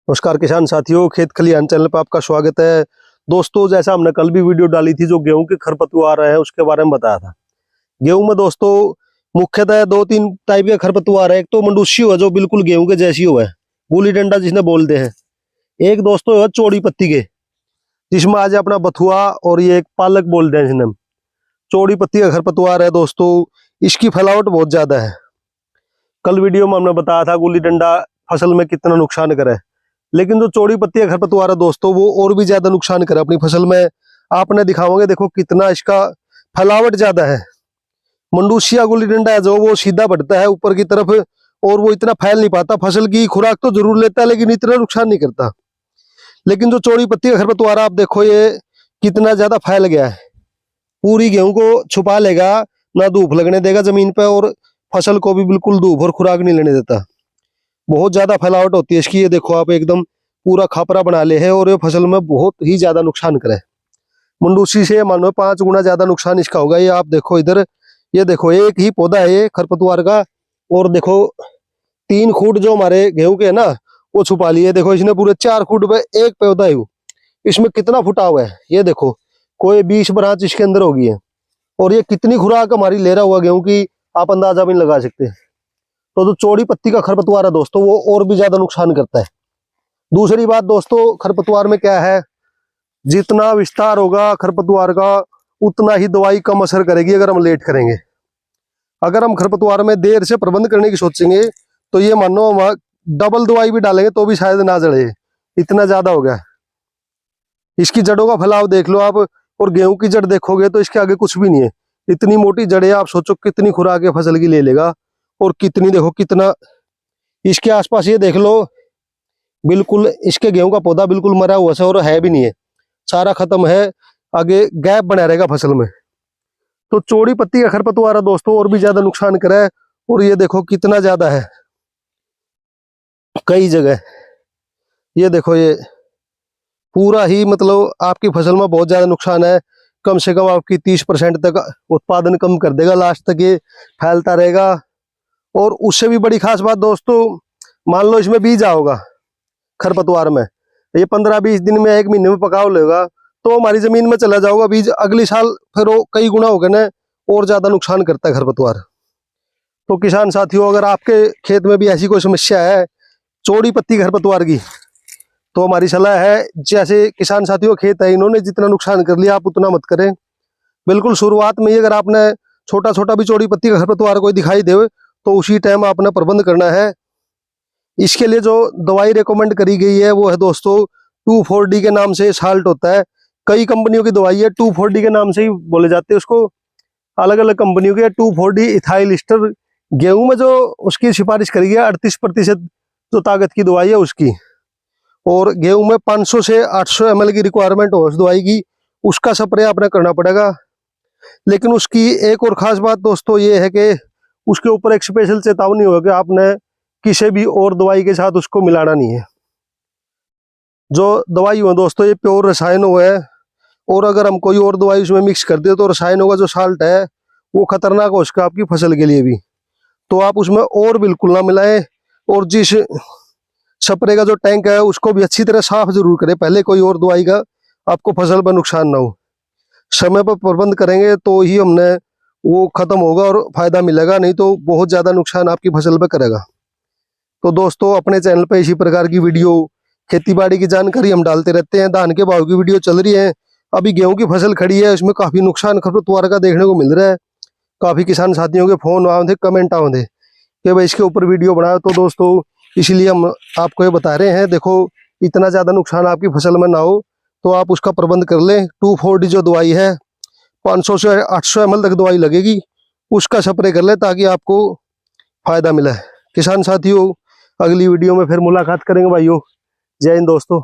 नमस्कार किसान साथियों, खेत खलिहान चैनल पर आपका स्वागत है। दोस्तों, जैसा हमने कल भी वीडियो डाली थी जो गेहूं के खरपतवार है उसके बारे में बताया था। गेहूं में दोस्तों मुख्यतः दो तीन टाइप के खरपतवार है। एक तो मंडूसी है जो बिल्कुल गेहूं के जैसी हो है, गुली डंडा जिसने बोलते हैं। एक दोस्तों है चौड़ी पत्ती के, जिसमें आज अपना बथुआ और ये एक पालक बोलते हैं जिन्हें। चौड़ी पत्ती का खरपतवार है दोस्तों, इसकी फैलावट बहुत ज्यादा है। कल वीडियो में हमने बताया था गुली डंडा फसल में कितना नुकसान करे, लेकिन जो चौड़ी पत्ती का खरपतवार है दोस्तों वो और भी ज्यादा नुकसान करे अपनी फसल में। आपने दिखाओगे, देखो कितना इसका फैलावट ज्यादा है। मंडूसिया गुल्ली डंडा है जो वो सीधा बढ़ता है ऊपर की तरफ और वो इतना फैल नहीं पाता। फसल की खुराक तो जरूर लेता है लेकिन इतना नुकसान नहीं करता। लेकिन जो चौड़ी पत्ती का खरपतवार आप देखो ये कितना ज्यादा फैल गया है, पूरी गेहूं को छुपा लेगा, ना धूप लगने देगा जमीन पे और फसल को भी बिल्कुल धूप और खुराक नहीं लेने देता। बहुत ज्यादा फैलावट होती है इसकी। ये देखो आप एकदम पूरा खापरा बना ले है और ये फसल में बहुत ही ज्यादा नुकसान करे। मंडूसी से मान लो 5 गुना ज्यादा नुकसान इसका होगा। ये आप देखो इधर, ये देखो एक ही पौधा है ये खरपतवार का, और देखो 3 खूट जो हमारे गेहूं के है ना वो छुपा लिए। देखो इसने पूरे 4 खूट पे एक पौधा है, इसमें कितना फुटा हुआ है ये देखो, कोई 20 ब्रांच इसके अंदर होगी है। और ये कितनी खुराक हमारी ले रहा हुआ गेहूं की आप अंदाजा भी नहीं लगा सकते। तो जो चौड़ी पत्ती का खरपतवार है दोस्तों वो और भी ज्यादा नुकसान करता है। दूसरी बात दोस्तों, खरपतवार में क्या है, जितना विस्तार होगा खरपतवार का उतना ही दवाई कम असर करेगी अगर हम लेट करेंगे। अगर हम खरपतवार में देर से प्रबंध करने की सोचेंगे तो ये मानो हम डबल दवाई भी डालेंगे तो भी शायद ना जड़े, इतना ज्यादा हो गया। इसकी जड़ों का फैलाव देख लो आप, और गेहूं की जड़ देखोगे तो इसके आगे कुछ भी नहीं है। इतनी मोटी जड़ें, आप सोचो कितनी खुराक है फसल की ले लेगा। और कितनी देखो कितना इसके आसपास, ये देख लो बिल्कुल इसके गेहूं का पौधा बिल्कुल मरा हुआ है और है भी नहीं है, सारा खत्म है, आगे गैप बना रहेगा फसल में। तो चौड़ी पत्ती का खरपतवार है दोस्तों और भी ज्यादा नुकसान करे। और ये देखो कितना ज्यादा है कई जगह। ये देखो ये पूरा ही मतलब आपकी फसल में बहुत ज्यादा नुकसान है। कम से कम आपकी 30% तक उत्पादन कम कर देगा, लास्ट तक ये फैलता रहेगा। और उससे भी बड़ी खास बात दोस्तों, मान लो इसमें बीज आओगा खरपतवार में, ये 15-20 दिन में 1 महीने में पकाव लेगा तो हमारी जमीन में चला जाओगा बीज, अगली साल फिर वो कई गुना हो गए ना, और ज्यादा नुकसान करता है खरपतवार। तो किसान साथियों, अगर आपके खेत में भी ऐसी कोई समस्या है चौड़ी पत्ती खरपतवार की, तो हमारी सलाह है, जैसे किसान साथियों खेत है इन्होंने जितना नुकसान कर लिया आप उतना मत करें। बिल्कुल शुरुआत में ही अगर आपने छोटा छोटा भी चौड़ी पत्ती का खरपतवार कोई दिखाई दे तो उसी टाइम आपने प्रबंध करना है। इसके लिए जो दवाई रेकमेंड करी गई है वो है दोस्तों 2,4-D के नाम से साल्ट होता है। कई कंपनियों की दवाई है, 2,4-D के नाम से ही बोले जाते हैं उसको, अलग अलग कंपनियों के। 2,4-D इथाइल ईस्टर गेहूं में जो उसकी सिफारिश करी गई 38% जो ताकत की दवाई है उसकी। और गेहूं में 500 से 800 ml की रिक्वायरमेंट हो उस दवाई की, उसका स्प्रे आपने करना पड़ेगा। लेकिन उसकी एक और खास बात दोस्तों ये है कि उसके ऊपर एक स्पेशल चेतावनी होगा कि आपने किसी भी और दवाई के साथ उसको मिलाना नहीं है। जो दवाई हो दोस्तों ये प्योर रसायन हुआ है, और अगर हम कोई और दवाई उसमें मिक्स कर दे तो रसायनों का जो साल्ट है वो खतरनाक हो सकता है आपकी फसल के लिए भी। तो आप उसमें और बिल्कुल ना मिलाएं। और जिस स्प्रे का जो टैंक है उसको भी अच्छी तरह साफ जरूर करें पहले, कोई और दवाई का आपको फसल पर नुकसान ना हो। समय पर प्रबंध करेंगे तो ही हमने वो खत्म होगा और फायदा मिलेगा, नहीं तो बहुत ज्यादा नुकसान आपकी फसल पर करेगा। तो दोस्तों, अपने चैनल पे इसी प्रकार की वीडियो, खेती बाड़ी की जानकारी हम डालते रहते हैं। धान के भाव की वीडियो चल रही है, अभी गेहूं की फसल खड़ी है, उसमें काफी नुकसान खरपतवार का देखने को मिल रहा है। काफी किसान साथियों के फोन आए थे, कमेंट आए थे कि भाई इसके ऊपर वीडियो बनाओ। तो दोस्तों इसलिए हम आपको ये बता रहे हैं, देखो इतना ज्यादा नुकसान आपकी फसल में ना हो तो आप उसका प्रबंध कर लें। 2,4-D जो दवाई है 500 से 800 ml तक दवाई लगेगी, उसका स्प्रे कर ले ताकि आपको फायदा मिले। किसान साथियों, अगली वीडियो में फिर मुलाकात करेंगे भाइयों। जय हिंद दोस्तों।